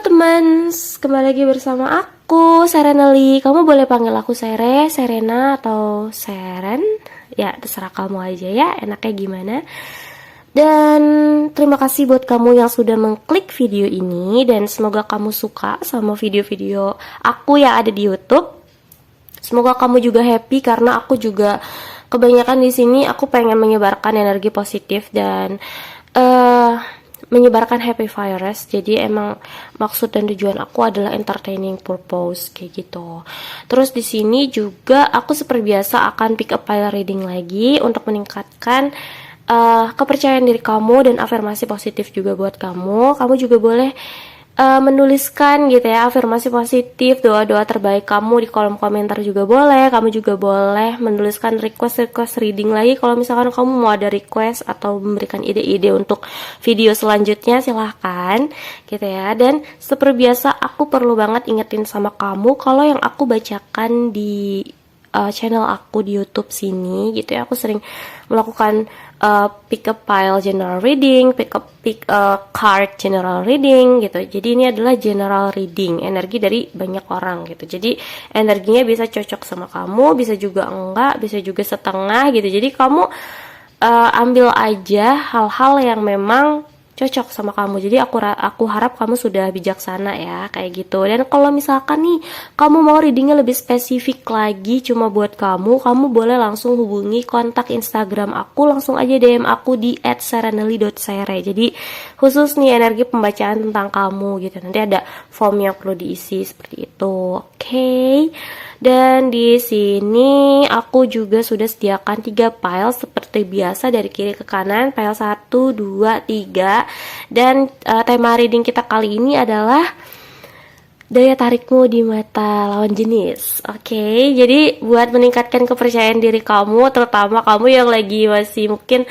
teman, kembali lagi bersama aku, Serenely. Kamu boleh panggil aku Sere, Serena, atau Seren. Ya, terserah kamu aja ya, enaknya gimana. Dan terima kasih buat kamu yang sudah mengklik video ini. Dan semoga kamu suka sama video-video aku yang ada di YouTube. Semoga kamu juga happy karena aku juga kebanyakan di sini aku pengen menyebarkan energi positif dan menyebarkan happy virus. Jadi emang maksud dan tujuan aku adalah entertaining purpose kayak gitu. Terus di sini juga aku seperti biasa akan pick up pile reading lagi untuk meningkatkan kepercayaan diri kamu dan afirmasi positif juga buat kamu. Kamu juga boleh menuliskan gitu ya afirmasi positif, doa-doa terbaik kamu di kolom komentar juga boleh. Kamu juga boleh menuliskan request reading lagi kalau misalkan kamu mau ada request atau memberikan ide-ide untuk video selanjutnya, silahkan gitu ya. Dan seperti biasa aku perlu banget ingetin sama kamu kalau yang aku bacakan di channel aku di YouTube sini gitu ya, aku sering melakukan pick up pile general reading, pick card general reading gitu. Jadi ini adalah general reading, energi dari banyak orang gitu. Jadi energinya bisa cocok sama kamu, bisa juga enggak, bisa juga setengah gitu. Jadi kamu ambil aja hal-hal yang memang cocok sama kamu. Jadi aku harap kamu sudah bijaksana ya kayak gitu. Dan kalau misalkan nih kamu mau readingnya lebih spesifik lagi cuma buat kamu boleh langsung hubungi kontak Instagram aku, langsung aja DM aku di @serenely.sere. Jadi khusus nih energi pembacaan tentang kamu gitu. Nanti ada form yang perlu diisi seperti itu. Oke. Dan di sini aku juga sudah sediakan 3 file seperti biasa dari kiri ke kanan, file 1, 2, 3. Dan tema reading kita kali ini adalah daya tarikmu di mata lawan jenis. Oke, jadi buat meningkatkan kepercayaan diri kamu, terutama kamu yang lagi masih mungkin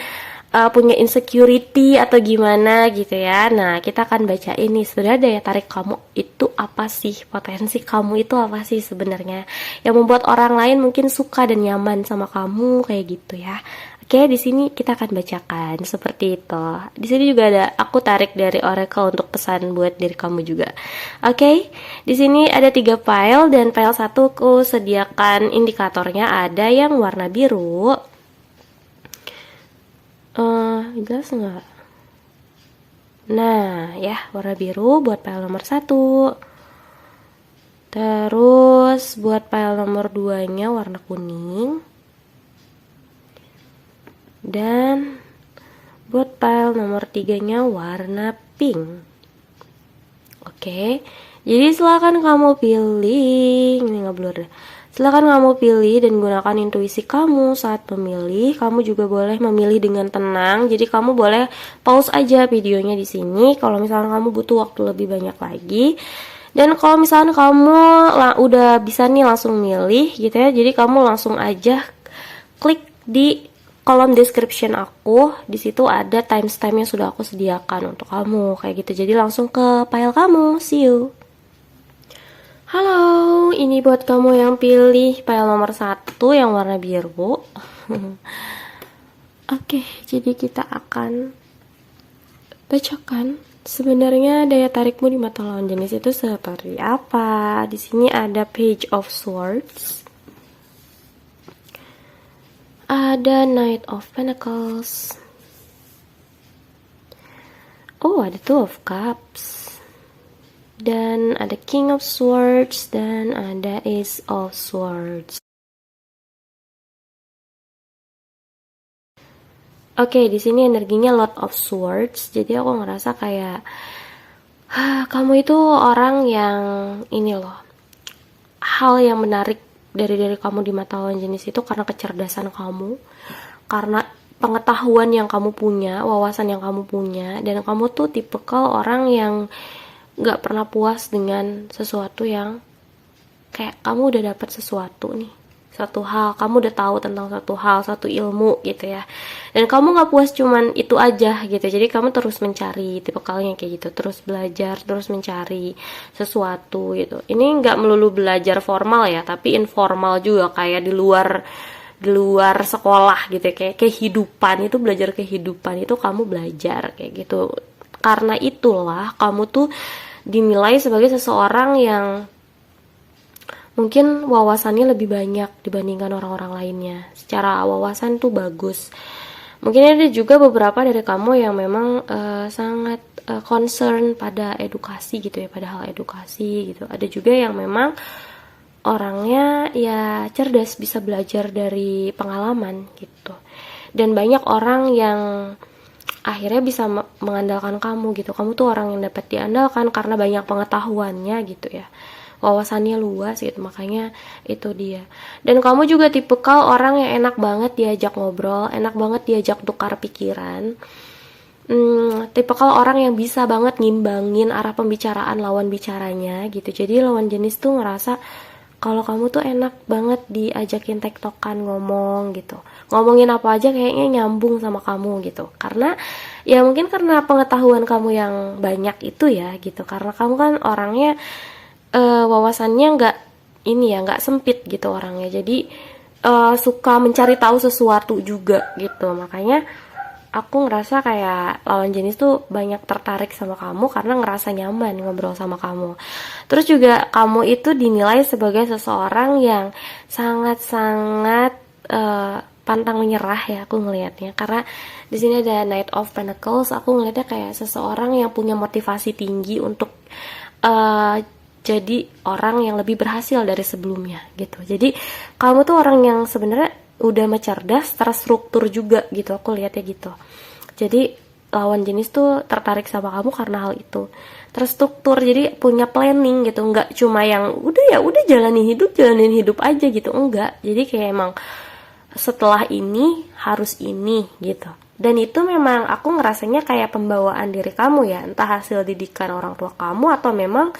punya insecurity atau gimana gitu ya. Nah, kita akan baca ini sebenarnya daya tarik kamu itu apa sih, potensi kamu itu apa sih sebenarnya yang membuat orang lain mungkin suka dan nyaman sama kamu kayak gitu ya. Oke, di sini kita akan bacakan seperti itu. Di sini juga ada aku tarik dari Oracle untuk pesan buat diri kamu juga. Oke, di sini ada 3 file dan file 1 aku sediakan indikatornya, ada yang warna biru. Jelas nggak? Nah, ya warna biru buat file nomor 1. Terus buat file nomor 2-nya warna kuning. Dan buat file nomor 3-nya warna pink. Oke, jadi silakan kamu pilih. Ini nggak blur deh. Silakan kamu pilih dan gunakan intuisi kamu saat memilih. Kamu juga boleh memilih dengan tenang. Jadi kamu boleh pause aja videonya di sini kalau misalnya kamu butuh waktu lebih banyak lagi. Dan kalau misalnya kamu udah bisa nih langsung milih gitu ya. Jadi kamu langsung aja klik di kolom description aku. Di situ ada timestamp yang sudah aku sediakan untuk kamu kayak gitu. Jadi langsung ke file kamu. See you. Halo, ini buat kamu yang pilih file nomor 1 yang warna biru. Oke, jadi kita akan bacakan sebenarnya daya tarikmu di mata lawan jenis itu seperti apa. Di sini ada Page of Swords, ada Knight of Pentacles, ada Two of Cups, dan ada King of Swords, dan ada Ace of Swords. Oke, di sini energinya Lord of Swords. Jadi aku ngerasa kayak kamu itu orang yang ini loh. Hal yang menarik dari kamu di mata lawan jenis itu karena kecerdasan kamu, karena pengetahuan yang kamu punya, wawasan yang kamu punya, dan kamu tuh tipikal orang yang gak pernah puas dengan sesuatu yang kayak kamu udah dapat sesuatu nih, satu hal, kamu udah tahu tentang satu hal, satu ilmu gitu ya, dan kamu gak puas cuman itu aja gitu. Jadi kamu terus mencari, tipikalnya kayak gitu, terus belajar, terus mencari sesuatu gitu. Ini gak melulu belajar formal ya, tapi informal juga, kayak di luar sekolah gitu, kayak kehidupan itu, belajar kehidupan itu kamu belajar kayak gitu. Karena itulah kamu tuh dinilai sebagai seseorang yang mungkin wawasannya lebih banyak dibandingkan orang-orang lainnya. Secara wawasan tuh bagus. Mungkin ada juga beberapa dari kamu yang memang sangat concern pada edukasi gitu ya, pada hal edukasi gitu. Ada juga yang memang orangnya ya cerdas, bisa belajar dari pengalaman gitu. Dan banyak orang yang akhirnya bisa mengandalkan kamu gitu. Kamu tuh orang yang dapat diandalkan karena banyak pengetahuannya gitu ya, wawasannya luas gitu, makanya itu dia. Dan kamu juga tipikal orang yang enak banget diajak ngobrol, enak banget diajak tukar pikiran, tipikal orang yang bisa banget ngimbangin arah pembicaraan lawan bicaranya gitu. Jadi lawan jenis tuh ngerasa kalau kamu tuh enak banget diajakin tektokan ngomong gitu, ngomongin apa aja kayaknya nyambung sama kamu gitu, karena ya mungkin karena pengetahuan kamu yang banyak itu ya gitu, karena kamu kan orangnya wawasannya nggak sempit gitu orangnya, jadi suka mencari tahu sesuatu juga gitu. Makanya aku ngerasa kayak lawan jenis tuh banyak tertarik sama kamu karena ngerasa nyaman ngobrol sama kamu. Terus juga kamu itu dinilai sebagai seseorang yang sangat-sangat pantang menyerah ya, aku ngelihatnya, karena di sini ada Knight of Pentacles. Aku ngelihatnya kayak seseorang yang punya motivasi tinggi untuk jadi orang yang lebih berhasil dari sebelumnya gitu. Jadi kamu tuh orang yang sebenarnya udah cerdas, terstruktur juga gitu, aku lihatnya gitu. Jadi lawan jenis tuh tertarik sama kamu karena hal itu, terstruktur, jadi punya planning gitu, nggak cuma yang udah jalanin hidup aja gitu, enggak. Jadi kayak emang setelah ini harus ini gitu. Dan itu memang aku ngerasanya kayak pembawaan diri kamu ya, entah hasil didikan orang tua kamu atau memang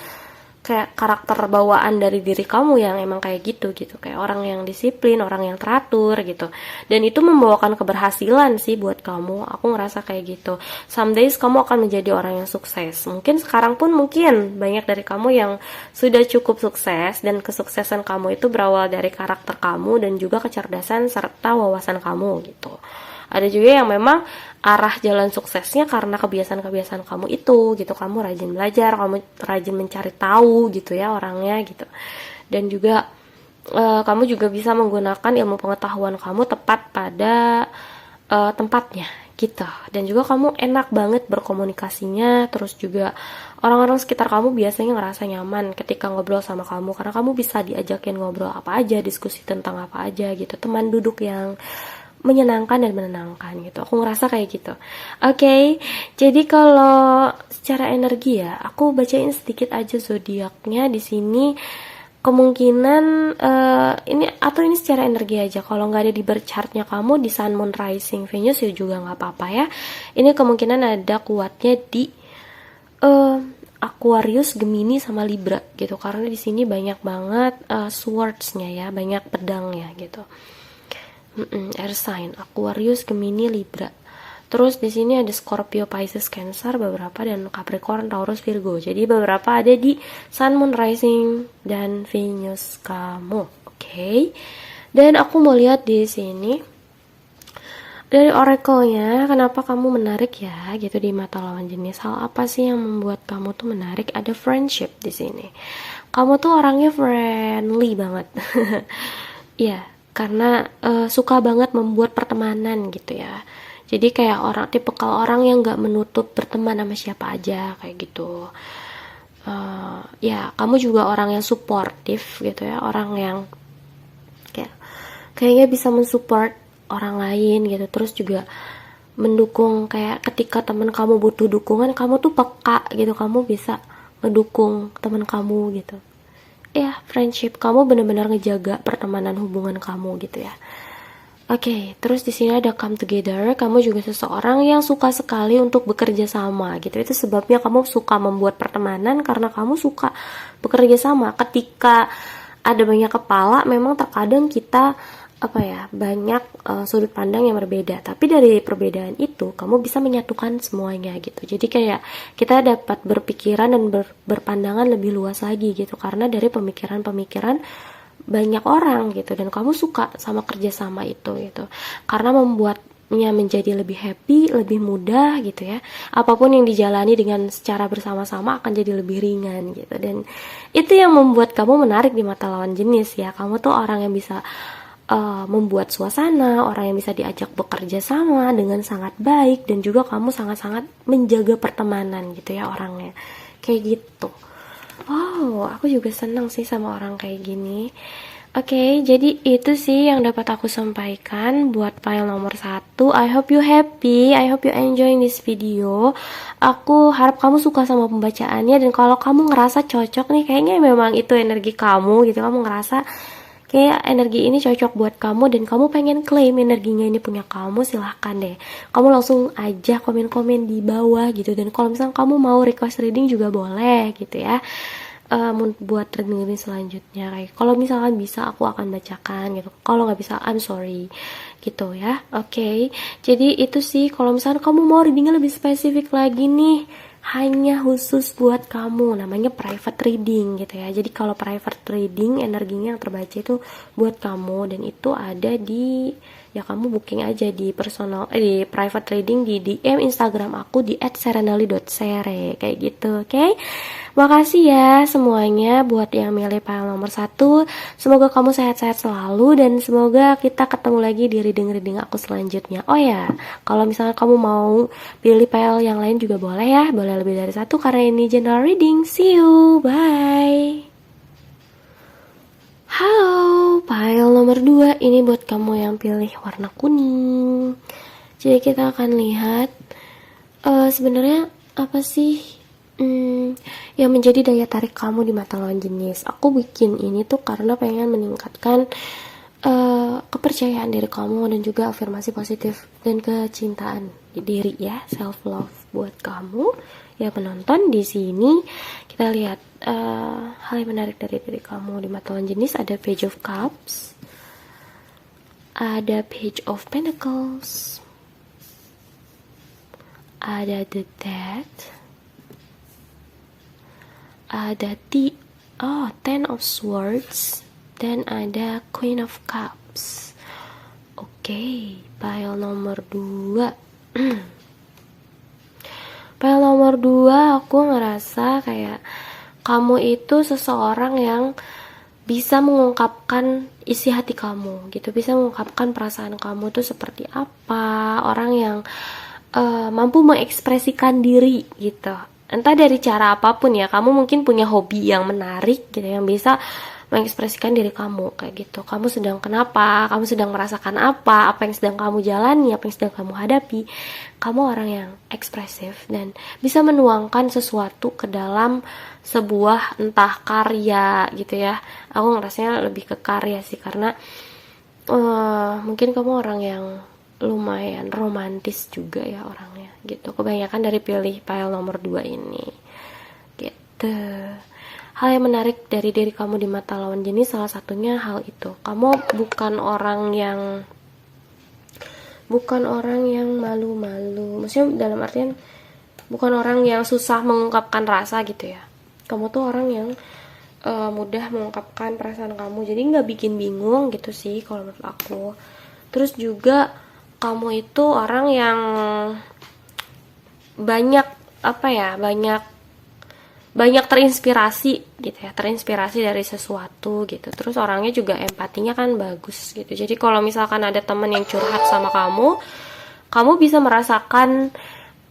kayak karakter bawaan dari diri kamu yang emang kayak gitu, kayak orang yang disiplin, orang yang teratur gitu. Dan itu membawakan keberhasilan sih buat kamu, aku ngerasa kayak gitu. Some days kamu akan menjadi orang yang sukses. Mungkin sekarang pun mungkin banyak dari kamu yang sudah cukup sukses, dan kesuksesan kamu itu berawal dari karakter kamu dan juga kecerdasan serta wawasan kamu gitu. Ada juga yang memang arah jalan suksesnya karena kebiasaan-kebiasaan kamu itu gitu. Kamu rajin belajar, kamu rajin mencari tahu gitu ya orangnya gitu. Dan juga kamu juga bisa menggunakan ilmu pengetahuan kamu tepat pada tempatnya gitu. Dan juga kamu enak banget berkomunikasinya. Terus juga orang-orang sekitar kamu biasanya ngerasa nyaman ketika ngobrol sama kamu, karena kamu bisa diajakin ngobrol apa aja, diskusi tentang apa aja gitu. Teman duduk yang menyenangkan dan menenangkan gitu. Aku ngerasa kayak gitu. Oke, jadi kalau secara energi ya, aku bacain sedikit aja zodiaknya di sini. Kemungkinan ini secara energi aja. Kalau nggak ada di birth chartnya kamu, di Sun, Moon, Rising, Venus ya juga nggak apa-apa ya. Ini kemungkinan ada kuatnya di Aquarius, Gemini sama Libra gitu. Karena di sini banyak banget swords-nya ya, banyak pedangnya gitu. Air sign Aquarius, Gemini, Libra. Terus di sini ada Scorpio, Pisces, Cancer beberapa, dan Capricorn, Taurus, Virgo. Jadi beberapa ada di Sun, Moon, Rising dan Venus kamu. Oke. Dan aku mau lihat di sini dari oracle-nya, kenapa kamu menarik ya gitu di mata lawan jenis. Hal apa sih yang membuat kamu tuh menarik? Ada friendship di sini. Kamu tuh orangnya friendly banget. Iya. Karena suka banget membuat pertemanan gitu ya. Jadi kayak tipikal orang yang gak menutup berteman sama siapa aja kayak gitu. Ya kamu juga orang yang suportif gitu ya, orang yang kayaknya bisa mensupport orang lain gitu. Terus juga mendukung, kayak ketika teman kamu butuh dukungan, kamu tuh peka gitu, kamu bisa ngedukung teman kamu gitu. Ya, friendship kamu benar-benar ngejaga pertemanan hubungan kamu gitu ya. Oke, terus di sini ada come together. Kamu juga seseorang yang suka sekali untuk bekerja sama gitu. Itu sebabnya kamu suka membuat pertemanan, karena kamu suka bekerja sama. Ketika ada banyak kepala, memang terkadang kita banyak sudut pandang yang berbeda, tapi dari perbedaan itu kamu bisa menyatukan semuanya gitu. Jadi kayak kita dapat berpikiran dan berpandangan lebih luas lagi gitu, karena dari pemikiran-pemikiran banyak orang gitu, dan kamu suka sama kerjasama itu gitu, karena membuat menjadi lebih happy, lebih mudah gitu ya. Apapun yang dijalani dengan secara bersama-sama akan jadi lebih ringan gitu. Dan itu yang membuat kamu menarik di mata lawan jenis ya. Kamu tuh orang yang bisa membuat suasana, orang yang bisa diajak bekerja sama dengan sangat baik, dan juga kamu sangat-sangat menjaga pertemanan gitu ya orangnya. Kayak gitu. Wow, aku juga senang sih sama orang kayak gini. Oke, jadi itu sih yang dapat aku sampaikan buat file nomor 1. I hope you happy, I hope you enjoying this video. Aku harap kamu suka sama pembacaannya, dan kalau kamu ngerasa cocok nih, kayaknya memang itu energi kamu gitu, kamu ngerasa kayak energi ini cocok buat kamu dan kamu pengen klaim energinya ini punya kamu, silahkan deh. Kamu langsung aja komen-komen di bawah gitu, dan kalau misalnya kamu mau request reading juga boleh gitu ya. Buat reading selanjutnya kayak kalau misalkan bisa aku akan bacakan gitu, kalau nggak bisa I'm sorry gitu ya. Oke, jadi itu sih, kalau misalkan kamu mau readingnya lebih spesifik lagi nih, hanya khusus buat kamu, namanya private reading gitu ya. Jadi kalau private reading energinya yang terbaca itu buat kamu, dan itu ada di, ya kamu booking aja di personal di private reading di DM Instagram aku di @serenali.sere kayak gitu. Oke, makasih ya semuanya buat yang milih file nomor 1. Semoga kamu sehat-sehat selalu, dan semoga kita ketemu lagi di reading aku selanjutnya. Oh ya, kalau misalnya kamu mau pilih file yang lain juga boleh ya, boleh lebih dari 1 karena ini general reading. See you, bye. Halo, file nomor 2 ini buat kamu yang pilih warna kuning. Jadi kita akan lihat sebenarnya apa sih yang menjadi daya tarik kamu di mata lawan jenis. Aku bikin ini tuh karena pengen meningkatkan kepercayaan diri kamu, dan juga afirmasi positif dan kecintaan diri ya, self love buat kamu ya penonton. Di sini kita lihat hal yang menarik dari diri kamu di mata lawan jenis. Ada Page of Cups, ada Page of Pentacles, ada The Death, ada Ten of Swords, dan ada Queen of Cups. Oke, pile nomor 2. Pile nomor 2 aku ngerasa kayak kamu itu seseorang yang bisa mengungkapkan isi hati kamu gitu, bisa mengungkapkan perasaan kamu tuh seperti apa, orang yang mampu mengekspresikan diri gitu, entah dari cara apapun ya. Kamu mungkin punya hobi yang menarik gitu, yang bisa mengekspresikan diri kamu kayak gitu. Kamu sedang kenapa, kamu sedang merasakan apa yang sedang kamu jalani, apa yang sedang kamu hadapi. Kamu orang yang ekspresif dan bisa menuangkan sesuatu ke dalam sebuah entah karya gitu ya. Aku ngerasanya lebih ke karya sih, karena mungkin kamu orang yang lumayan romantis juga ya orangnya gitu. Kebanyakan dari pilih file nomor 2 ini gitu. Hal yang menarik dari diri kamu di mata lawan jenis, salah satunya hal itu. Kamu bukan orang yang malu-malu. Maksudnya dalam artian bukan orang yang susah mengungkapkan rasa gitu ya. Kamu tuh orang yang mudah mengungkapkan perasaan kamu. Jadi nggak bikin bingung gitu sih kalau menurut aku. Terus juga kamu itu orang yang banyak terinspirasi gitu ya, terinspirasi dari sesuatu gitu. Terus orangnya juga empatinya kan bagus gitu. Jadi kalau misalkan ada temen yang curhat sama kamu bisa merasakan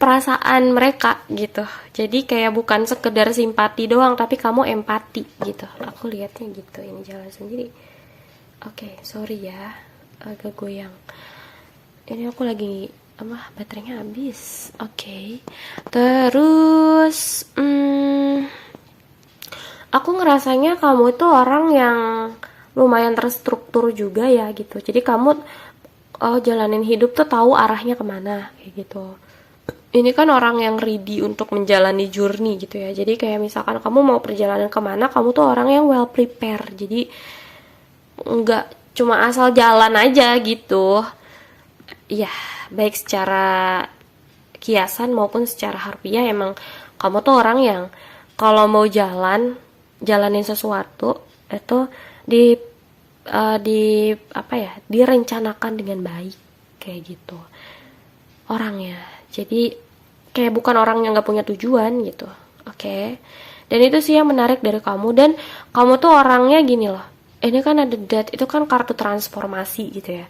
perasaan mereka gitu. Jadi kayak bukan sekedar simpati doang, tapi kamu empati gitu. Aku lihatnya gitu. Ini jalan sendiri. Oke, sorry ya, agak goyang. Ini aku lagi baterainya habis. Oke. Terus aku ngerasanya kamu itu orang yang lumayan terstruktur juga ya gitu. Jadi kamu jalanin hidup tuh tahu arahnya kemana kayak gitu. Ini kan orang yang ready untuk menjalani journey gitu ya. Jadi kayak misalkan kamu mau perjalanan kemana, kamu tuh orang yang well prepare. Jadi nggak cuma asal jalan aja gitu. Ya, baik secara kiasan maupun secara harfiah, emang kamu tuh orang yang kalau mau jalanin sesuatu itu direncanakan dengan baik kayak gitu orangnya. Jadi kayak bukan orang yang nggak punya tujuan gitu. Oke. Dan itu sih yang menarik dari kamu. Dan kamu tuh orangnya gini loh, ini kan ada Death, itu kan kartu transformasi gitu ya.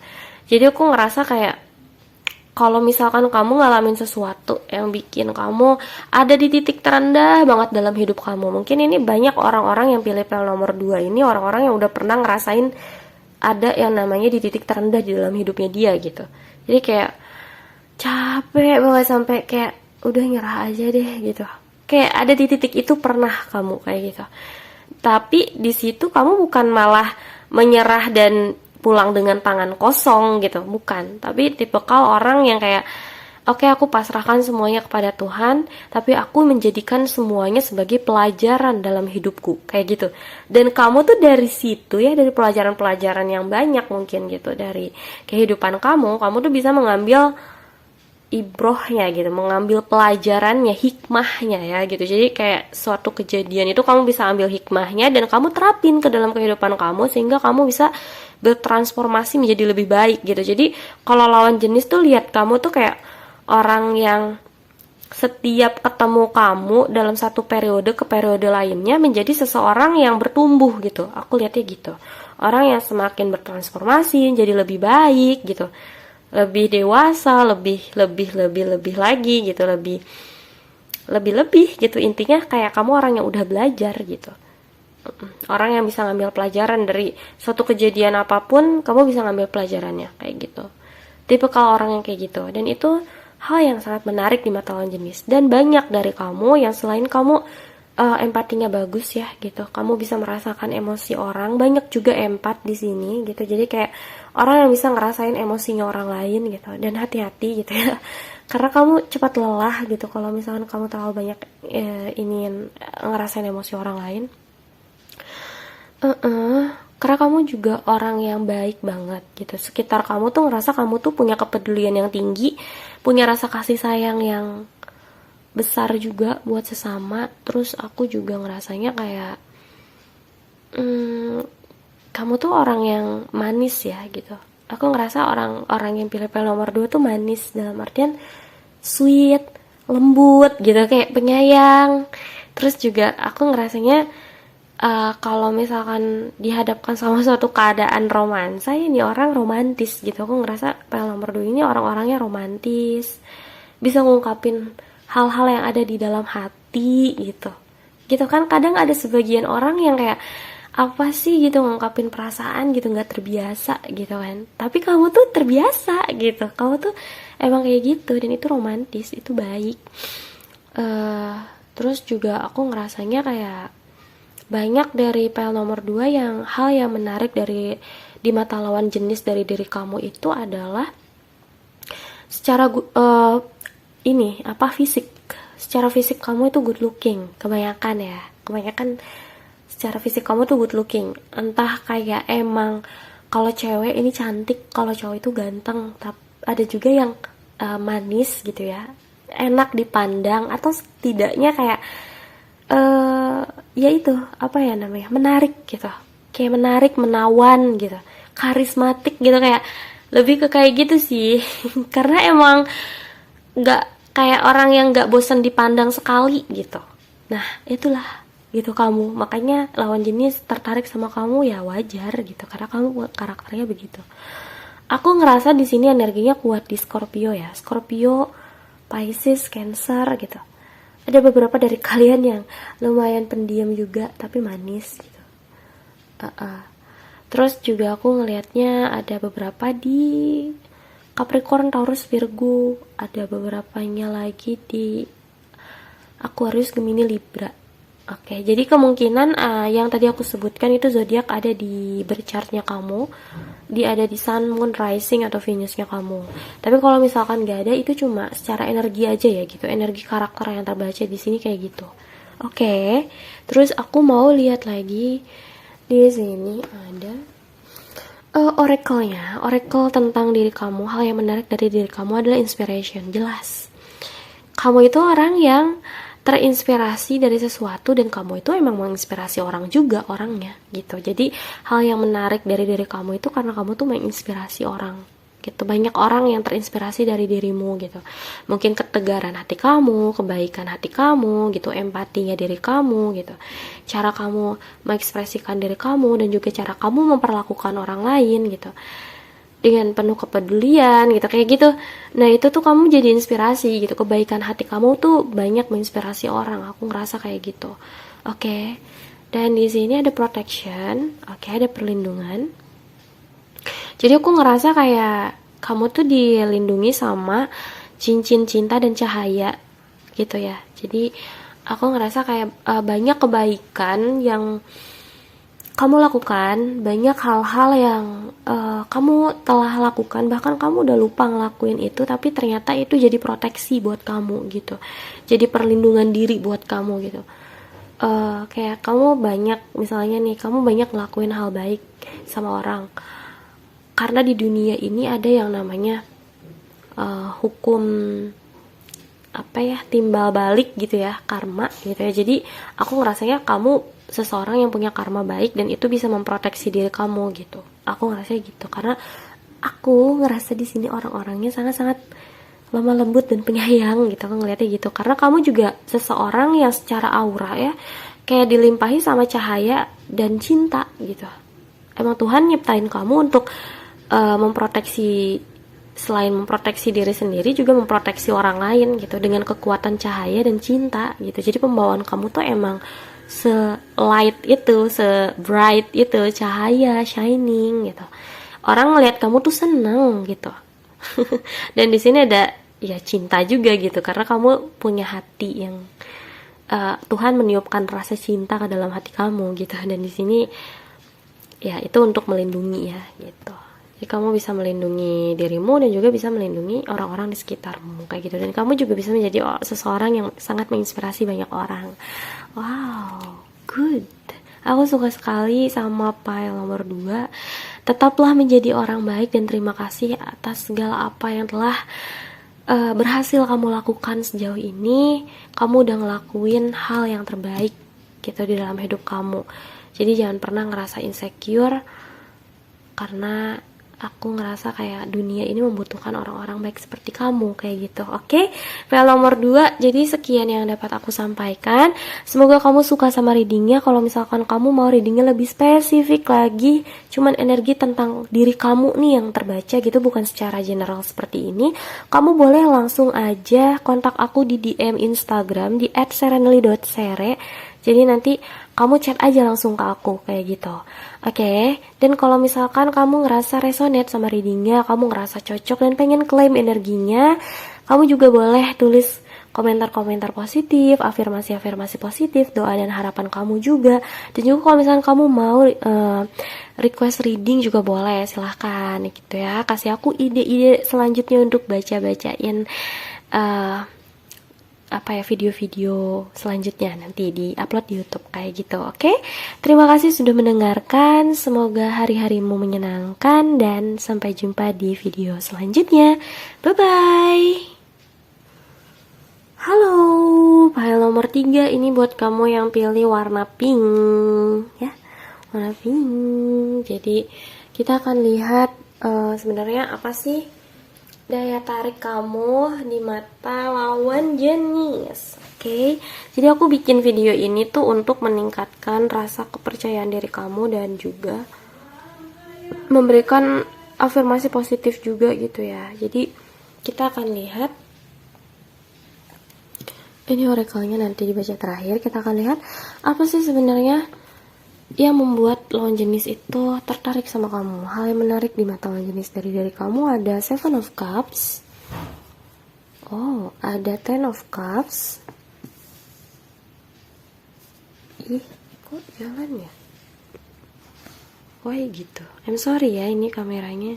Jadi aku ngerasa kayak kalau misalkan kamu ngalamin sesuatu yang bikin kamu ada di titik terendah banget dalam hidup kamu, mungkin ini banyak orang-orang yang pilih pel nomor 2 ini orang-orang yang udah pernah ngerasain ada yang namanya di titik terendah di dalam hidupnya dia gitu. Jadi kayak capek banget sampai kayak udah nyerah aja deh gitu. Kayak ada di titik itu pernah kamu kayak gitu. Tapi di situ kamu bukan malah menyerah dan pulang dengan tangan kosong gitu, bukan. Tapi tipikal orang yang kayak oke, aku pasrahkan semuanya kepada Tuhan, tapi aku menjadikan semuanya sebagai pelajaran dalam hidupku, kayak gitu. Dan kamu tuh dari situ ya, dari pelajaran-pelajaran yang banyak mungkin gitu, dari kehidupan kamu tuh bisa mengambil ibrohnya gitu, mengambil pelajarannya, hikmahnya ya gitu. Jadi kayak suatu kejadian itu kamu bisa ambil hikmahnya dan kamu terapin ke dalam kehidupan kamu sehingga kamu bisa bertransformasi menjadi lebih baik gitu. Jadi kalau lawan jenis tuh lihat kamu tuh kayak orang yang setiap ketemu kamu dalam satu periode ke periode lainnya menjadi seseorang yang bertumbuh gitu. Aku lihatnya gitu. Orang yang semakin bertransformasi jadi lebih baik gitu. Lebih dewasa, lebih lagi gitu, lebih gitu. Intinya kayak kamu orang yang udah belajar gitu. Orang yang bisa ngambil pelajaran dari suatu kejadian apapun, kamu bisa ngambil pelajarannya kayak gitu. Tipikal orang yang kayak gitu. Dan itu hal yang sangat menarik di mata lawan jenis. Dan banyak dari kamu yang selain kamu empatinya bagus ya gitu, kamu bisa merasakan emosi orang, banyak juga empat di sini gitu. Jadi kayak orang yang bisa ngerasain emosinya orang lain gitu. Dan hati-hati gitu ya, karena kamu cepat lelah gitu kalau misalkan kamu terlalu banyak ingin ngerasain emosi orang lain. Karena kamu juga orang yang baik banget gitu. Sekitar kamu tuh ngerasa kamu tuh punya kepedulian yang tinggi, punya rasa kasih sayang yang besar juga buat sesama. Terus aku juga ngerasanya kayak kamu tuh orang yang manis ya gitu. Aku ngerasa orang yang pilih pel nomor 2 tuh manis dalam artian sweet, lembut gitu, kayak penyayang. Terus juga aku ngerasanya kalau misalkan dihadapkan sama suatu keadaan romansa, ini orang romantis gitu. Aku ngerasa pel nomor 2 ini orang-orangnya romantis, bisa ngungkapin hal-hal yang ada di dalam hati gitu kan. Kadang ada sebagian orang yang kayak apa sih gitu ngungkapin perasaan gitu, nggak terbiasa gitu kan. Tapi kamu tuh terbiasa gitu, kamu tuh emang kayak gitu, dan itu romantis, itu baik. Terus juga aku ngerasanya kayak banyak dari pel nomor 2 yang hal yang menarik dari di mata lawan jenis dari diri kamu itu adalah secara fisik. Secara fisik kamu itu good looking, kebanyakan secara fisik kamu tuh good looking. Entah kayak emang kalau cewek ini cantik, kalau cowok itu ganteng. Tapi ada juga yang manis gitu ya, enak dipandang, atau setidaknya kayak ya itu apa ya namanya, menarik gitu, kayak menarik, menawan gitu, karismatik gitu, kayak lebih ke kayak gitu sih. Karena emang nggak kayak orang yang nggak bosan dipandang sekali gitu. Nah itulah gitu kamu, makanya lawan jenis tertarik sama kamu ya wajar gitu, karena kamu karakternya begitu. Aku ngerasa di sini energinya kuat di Scorpio ya, Scorpio, Pisces, Cancer gitu. Ada beberapa dari kalian yang lumayan pendiam juga tapi manis gitu. Terus juga aku ngelihatnya ada beberapa di Capricorn, Taurus, Virgo, ada beberapanya lagi di Aquarius, Gemini, Libra. Oke, jadi kemungkinan yang tadi aku sebutkan itu zodiak ada di berchartnya kamu, ada di Sun, Moon, Rising atau Venusnya kamu. Tapi kalau misalkan nggak ada, itu cuma secara energi aja ya gitu, energi karakter yang terbaca di sini kayak gitu. Oke, terus aku mau lihat lagi di sini ada oracle-nya. Oracle tentang diri kamu, hal yang menarik dari diri kamu adalah inspiration. Jelas, kamu itu orang yang terinspirasi dari sesuatu, dan kamu itu emang menginspirasi orang juga orangnya gitu. Jadi hal yang menarik dari diri kamu itu karena kamu tuh menginspirasi orang gitu. Banyak orang yang terinspirasi dari dirimu gitu. Mungkin ketegaran hati kamu, kebaikan hati kamu gitu, empatinya diri kamu gitu, cara kamu mengekspresikan diri kamu, dan juga cara kamu memperlakukan orang lain gitu dengan penuh kepedulian gitu, kayak gitu. Nah itu tuh kamu jadi inspirasi gitu, kebaikan hati kamu tuh banyak menginspirasi orang. Aku ngerasa kayak gitu. Oke. Dan di sini ada protection, oke, ada perlindungan. Jadi aku ngerasa kayak kamu tuh dilindungi sama cincin cinta dan cahaya gitu ya. Jadi aku ngerasa kayak banyak kebaikan yang kamu lakukan, banyak hal-hal yang kamu telah lakukan, bahkan kamu udah lupa ngelakuin itu, tapi ternyata itu jadi proteksi buat kamu gitu, jadi perlindungan diri buat kamu gitu. Kayak kamu banyak, misalnya nih, kamu banyak ngelakuin hal baik sama orang, karena di dunia ini ada yang namanya hukum apa ya, timbal balik gitu ya, karma gitu ya. Jadi aku ngerasanya kamu seseorang yang punya karma baik, dan itu bisa memproteksi diri kamu gitu. Aku ngerasa gitu karena aku ngerasa di sini orang-orangnya sangat-sangat lemah lembut dan penyayang gitu. Aku ngeliatnya gitu karena kamu juga seseorang yang secara aura ya kayak dilimpahi sama cahaya dan cinta gitu. Emang Tuhan nyiptain kamu untuk memproteksi, selain memproteksi diri sendiri juga memproteksi orang lain gitu, dengan kekuatan cahaya dan cinta gitu. Jadi pembawaan kamu tuh emang se-light itu, se-bright itu, cahaya, shining gitu. Orang ngelihat kamu tuh seneng gitu. Dan di sini ada ya cinta juga gitu, karena kamu punya hati yang Tuhan meniupkan rasa cinta ke dalam hati kamu gitu. Dan di sini ya itu untuk melindungi ya gitu. Jadi kamu bisa melindungi dirimu dan juga bisa melindungi orang-orang di sekitarmu kayak gitu. Dan kamu juga bisa menjadi seseorang yang sangat menginspirasi banyak orang. Wow, good. Aku suka sekali sama pile nomor 2. Tetaplah menjadi orang baik dan terima kasih atas segala apa yang telah berhasil kamu lakukan sejauh ini. Kamu udah ngelakuin hal yang terbaik gitu di dalam hidup kamu. Jadi jangan pernah ngerasa insecure, karena aku ngerasa kayak dunia ini membutuhkan orang-orang baik seperti kamu kayak gitu. Oke, file nomor 2. Jadi sekian yang dapat aku sampaikan. Semoga kamu suka sama readingnya. Kalau misalkan kamu mau readingnya lebih spesifik lagi, cuman energi tentang diri kamu nih yang terbaca gitu, bukan secara general seperti ini, kamu boleh langsung aja kontak aku di DM Instagram di @serenely.sere. Jadi nanti kamu chat aja langsung ke aku kayak gitu. Oke. Dan kalau misalkan kamu ngerasa resonate sama readingnya, kamu ngerasa cocok dan pengen claim energinya, kamu juga boleh tulis komentar-komentar positif, afirmasi-afirmasi positif, doa dan harapan kamu juga. Dan juga kalau misalkan kamu mau request reading juga boleh, silahkan gitu ya. Kasih aku ide-ide selanjutnya untuk baca-bacain video-video selanjutnya nanti di-upload di YouTube kayak gitu. Oke? Terima kasih sudah mendengarkan. Semoga hari-harimu menyenangkan dan sampai jumpa di video selanjutnya. Bye bye. Halo, file nomor 3 ini buat kamu yang pilih warna pink ya. Warna pink. Jadi kita akan lihat sebenarnya apa sih daya tarik kamu di mata lawan jenis. Oke. Jadi aku bikin video ini tuh untuk meningkatkan rasa kepercayaan diri kamu dan juga memberikan afirmasi positif juga gitu ya. Jadi kita akan lihat, ini oracle-nya nanti dibaca terakhir. Kita akan lihat apa sih sebenarnya yang membuat lawan jenis itu tertarik sama kamu. Hal yang menarik di mata lawan jenis dari kamu ada Seven of Cups. Oh, ada Ten of Cups. Ih, kok jalan ya? Why gitu? I'm sorry ya, ini kameranya.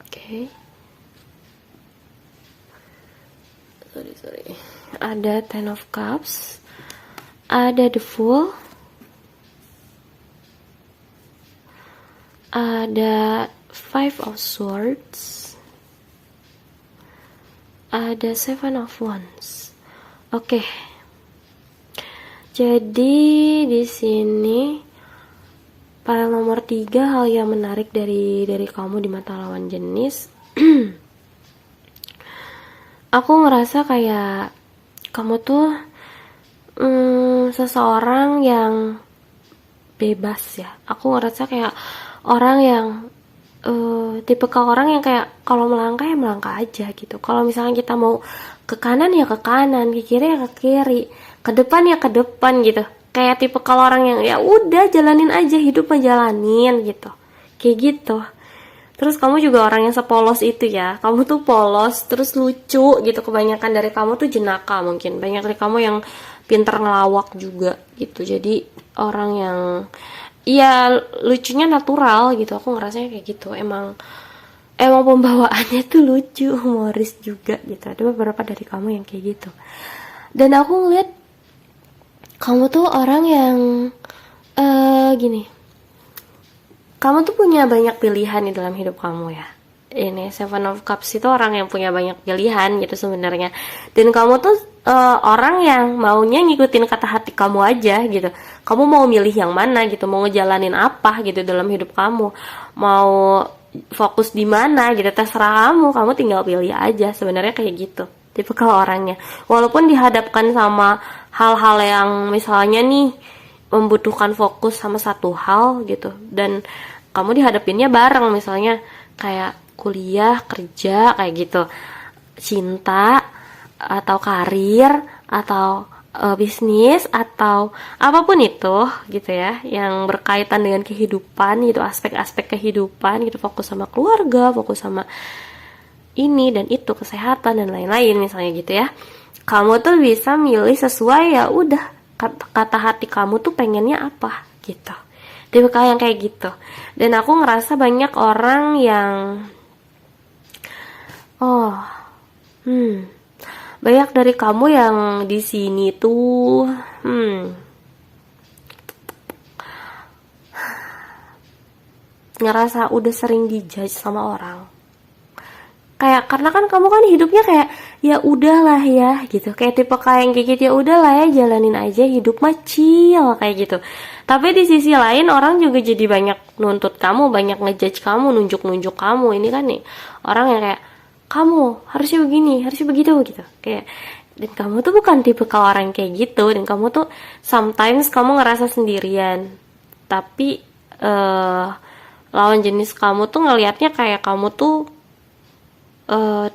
Oke. Sorry. Ada Ten of Cups, ada The Fool, ada Five of Swords, ada Seven of Wands. Oke. Jadi di sini File nomor 3, hal yang menarik dari kamu di mata lawan jenis. Aku ngerasa kayak kamu tuh seseorang yang bebas ya. Aku ngerasa kayak orang yang tipikal orang yang kayak kalau melangkah ya melangkah aja gitu. Kalau misalnya kita mau ke kanan ya ke kanan, ke kiri ya ke kiri, ke depan ya ke depan gitu. Kayak tipikal orang yang ya udah jalanin aja, hidup menjalanin gitu. Kayak gitu. Terus kamu juga orang yang sepolos itu ya. Kamu tuh polos, terus lucu gitu. Kebanyakan dari kamu tuh jenaka mungkin. Banyak dari kamu yang pinter ngelawak juga gitu. Jadi orang yang ya lucunya natural gitu. Aku ngerasanya kayak gitu. Emang pembawaannya tuh lucu, humoris juga gitu. Ada beberapa dari kamu yang kayak gitu. Dan aku ngeliat kamu tuh orang yang gini. Kamu tuh punya banyak pilihan di dalam hidup kamu ya. Ini Seven of Cups itu orang yang punya banyak pilihan gitu sebenarnya. Dan kamu tuh orang yang maunya ngikutin kata hati kamu aja gitu. Kamu mau milih yang mana gitu, mau ngejalanin apa gitu dalam hidup kamu. Mau fokus di mana gitu, terserah kamu tinggal pilih aja. Sebenarnya kayak gitu. Tipikal orangnya. Walaupun dihadapkan sama hal-hal yang misalnya nih membutuhkan fokus sama satu hal gitu, dan kamu dihadapinnya bareng, misalnya kayak kuliah, kerja kayak gitu, cinta atau karir atau bisnis atau apapun itu gitu ya, yang berkaitan dengan kehidupan gitu, aspek-aspek kehidupan gitu, fokus sama keluarga, fokus sama ini dan itu, kesehatan dan lain-lain misalnya gitu ya. Kamu tuh bisa milih sesuai ya udah kata hati kamu tuh pengennya apa gitu. Tipikal yang kayak gitu. Dan aku ngerasa banyak orang yang banyak dari kamu yang di sini tuh ngerasa udah sering dijudge sama orang. Kayak karena kan kamu kan hidupnya kayak ya udahlah ya gitu, kayak tipe kayak gitu, ya udahlah ya jalanin aja, hidup mah chill kayak gitu. Tapi di sisi lain orang juga jadi banyak nuntut kamu, banyak ngejudge kamu, nunjuk kamu. Ini kan nih orang yang kayak kamu harusnya begini, harusnya begitu gitu. Kayak, dan kamu tuh bukan tipikal orang kayak gitu, dan kamu tuh sometimes kamu ngerasa sendirian. Tapi lawan jenis kamu tuh ngelihatnya kayak kamu tuh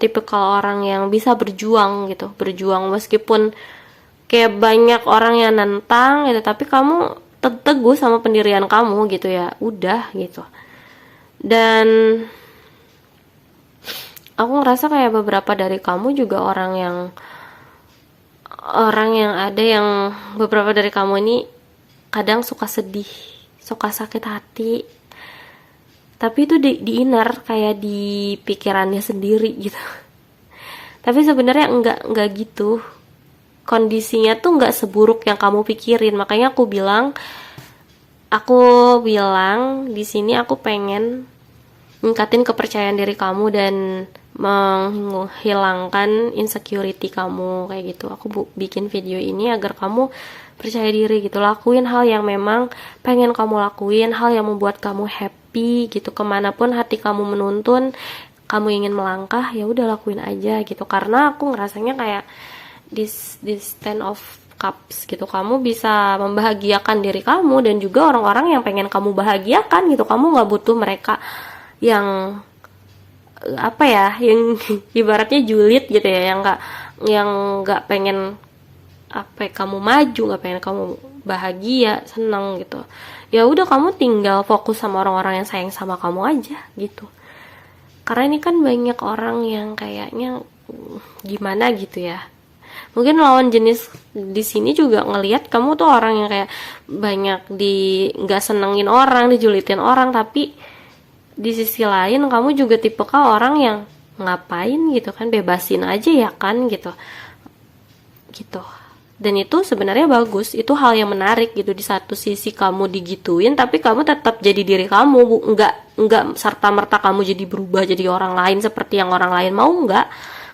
tipikal orang yang bisa berjuang gitu, berjuang meskipun kayak banyak orang yang nentang gitu, tapi kamu teguh sama pendirian kamu gitu ya, udah gitu. Dan aku ngerasa kayak beberapa dari kamu juga orang yang ada yang beberapa dari kamu ini kadang suka sedih, suka sakit hati, tapi itu di inner, kayak di pikirannya sendiri gitu. Tapi sebenarnya enggak gitu. Kondisinya tuh enggak seburuk yang kamu pikirin. Makanya aku bilang di sini aku pengen ningkatin kepercayaan diri kamu dan menghilangkan insecurity kamu kayak gitu. Aku bikin video ini agar kamu percaya diri gitu, lakuin hal yang memang pengen kamu lakuin, hal yang membuat kamu happy gitu. Kemanapun hati kamu menuntun, kamu ingin melangkah, ya udah lakuin aja gitu. Karena aku ngerasanya kayak this Ten of Cups gitu, kamu bisa membahagiakan diri kamu dan juga orang-orang yang pengen kamu bahagiakan gitu. Kamu nggak butuh mereka yang apa ya, yang ibaratnya julid gitu ya, yang nggak pengen kamu maju, nggak pengen kamu bahagia, senang gitu. Ya udah, kamu tinggal fokus sama orang-orang yang sayang sama kamu aja gitu. Karena ini kan banyak orang yang kayaknya gimana gitu ya. Mungkin lawan jenis di sini juga ngelihat kamu tuh orang yang kayak banyak nggak senengin orang, dijulitin orang, tapi di sisi lain kamu juga tipikal orang yang ngapain gitu kan, bebasin aja ya kan gitu. Dan itu sebenarnya bagus, itu hal yang menarik gitu. Di satu sisi kamu digituin, tapi kamu tetap jadi diri kamu, nggak serta merta kamu jadi berubah jadi orang lain seperti yang orang lain mau, nggak.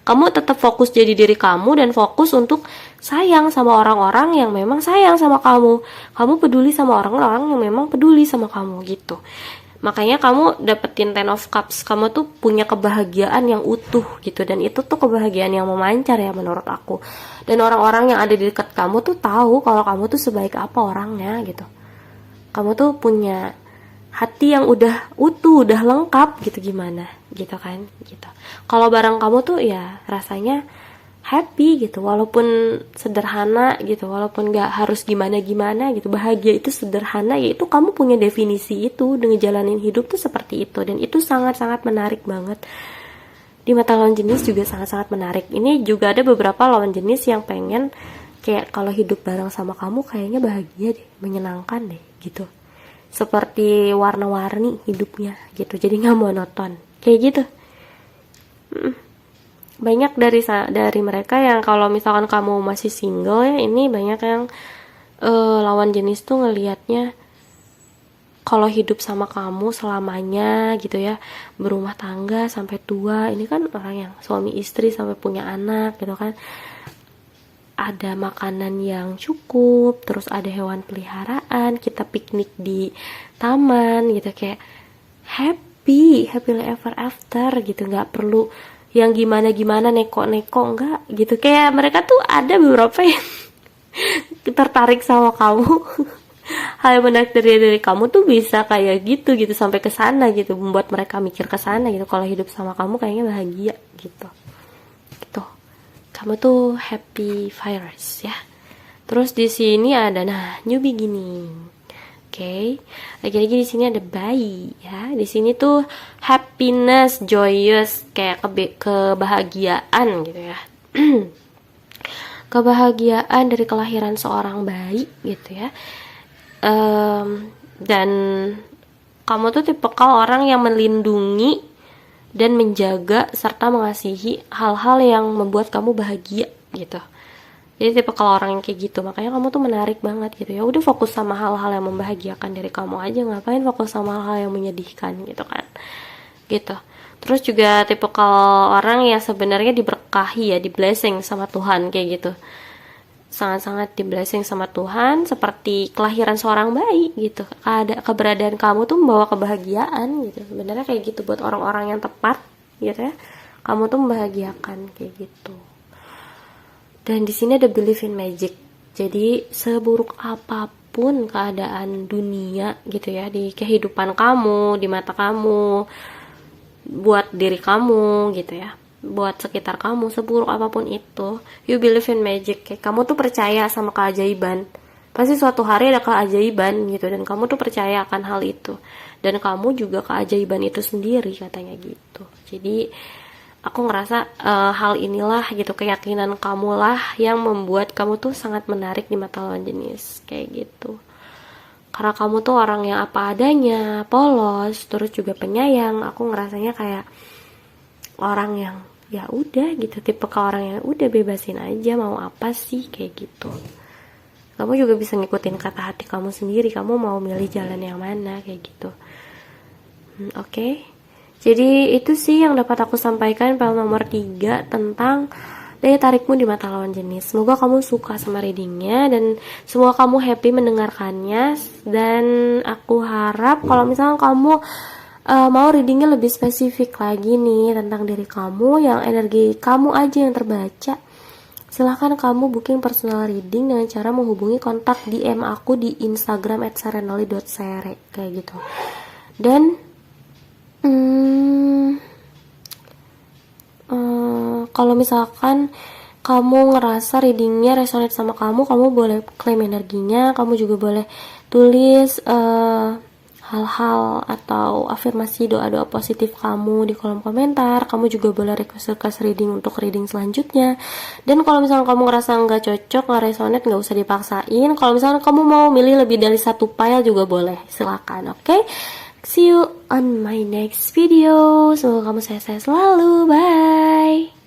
Kamu tetap fokus jadi diri kamu dan fokus untuk sayang sama orang-orang yang memang sayang sama kamu. Kamu peduli sama orang-orang yang memang peduli sama kamu gitu. Makanya kamu dapetin Ten of Cups, kamu tuh punya kebahagiaan yang utuh gitu, dan itu tuh kebahagiaan yang memancar ya menurut aku. Dan orang-orang yang ada di dekat kamu tuh tahu kalau kamu tuh sebaik apa orangnya gitu. Kamu tuh punya hati yang udah utuh, udah lengkap gitu, gimana gitu kan gitu. Kalau bareng kamu tuh ya rasanya happy gitu, walaupun sederhana gitu, walaupun gak harus gimana-gimana gitu. Bahagia itu sederhana, yaitu kamu punya definisi itu dengan jalanin hidup tuh seperti itu, dan itu sangat-sangat menarik banget. Di mata lawan jenis juga sangat-sangat menarik. Ini juga ada beberapa lawan jenis yang pengen kayak kalau hidup bareng sama kamu kayaknya bahagia deh, menyenangkan deh gitu, seperti warna-warni hidupnya gitu, jadi nggak monoton kayak gitu. Banyak dari mereka yang kalau misalkan kamu masih single ya, ini banyak yang lawan jenis tuh ngelihatnya kalau hidup sama kamu selamanya gitu ya, berumah tangga sampai tua, ini kan orang yang suami istri sampai punya anak gitu kan, ada makanan yang cukup, terus ada hewan peliharaan, kita piknik di taman gitu, kayak happy ever after gitu, nggak perlu yang gimana-gimana neko-neko, enggak gitu. Kayak mereka tuh ada beberapa yang tertarik sama kamu. Hal yang menarik dari kamu tuh bisa kayak gitu sampai ke sana gitu, membuat mereka mikir ke sana gitu. Kalau hidup sama kamu kayaknya bahagia gitu. Gitu. Kamu tuh happy virus ya. Terus di sini ada new beginning. Oke, lagi-lagi di sini ada bayi ya. Di sini tuh happiness, joyous, kayak kebahagiaan gitu ya. Kebahagiaan dari kelahiran seorang bayi gitu ya. Dan kamu tuh tipikal orang yang melindungi dan menjaga serta mengasihi hal-hal yang membuat kamu bahagia gitu. Jadi tipe kalau orang yang kayak gitu, makanya kamu tuh menarik banget gitu ya. Udah fokus sama hal-hal yang membahagiakan diri kamu aja, ngapain fokus sama hal yang menyedihkan gitu kan. Gitu. Terus juga tipe kalau orang yang sebenarnya diberkahi ya, di blessing sama Tuhan kayak gitu. Sangat-sangat di blessing sama Tuhan, seperti kelahiran seorang bayi gitu. Keberadaan kamu tuh membawa kebahagiaan gitu. Sebenarnya kayak gitu buat orang-orang yang tepat gitu ya. Kamu tuh membahagiakan kayak gitu. Dan di sini ada believe in magic. Jadi seburuk apapun keadaan dunia gitu ya, di kehidupan kamu, di mata kamu, buat diri kamu gitu ya, buat sekitar kamu, seburuk apapun itu, you believe in magic. Kayak kamu tuh percaya sama keajaiban. Pasti suatu hari ada keajaiban gitu, dan kamu tuh percaya akan hal itu. Dan kamu juga keajaiban itu sendiri katanya gitu. Jadi aku ngerasa hal inilah gitu, keyakinan kamu lah yang membuat kamu tuh sangat menarik di mata lawan jenis kayak gitu. Karena kamu tuh orang yang apa adanya, polos, terus juga penyayang. Aku ngerasanya kayak orang yang ya udah gitu, tipe ke orang yang udah bebasin aja mau apa sih kayak gitu. Kamu juga bisa ngikutin kata hati kamu sendiri, kamu mau milih jalan yang mana kayak gitu. Oke. Jadi itu sih yang dapat aku sampaikan pel nomor 3 tentang daya tarikmu di mata lawan jenis. Semoga kamu suka sama readingnya dan semoga kamu happy mendengarkannya. Dan aku harap kalau misalnya kamu mau readingnya lebih spesifik lagi nih tentang diri kamu, yang energi kamu aja yang terbaca, silahkan kamu booking personal reading dengan cara menghubungi kontak DM aku di Instagram @serenoli.sere kayak gitu. Dan kalau misalkan kamu ngerasa readingnya resonate sama kamu boleh klaim energinya. Kamu juga boleh tulis hal-hal atau afirmasi, doa-doa positif kamu di kolom komentar. Kamu juga boleh request reading untuk reading selanjutnya. Dan kalau misalnya kamu ngerasa nggak cocok, nggak resonate, nggak usah dipaksain. Kalau misalnya kamu mau milih lebih dari satu file juga boleh, silakan. Oke? See you on my next video. Semoga kamu sehat-sehat selalu. Bye.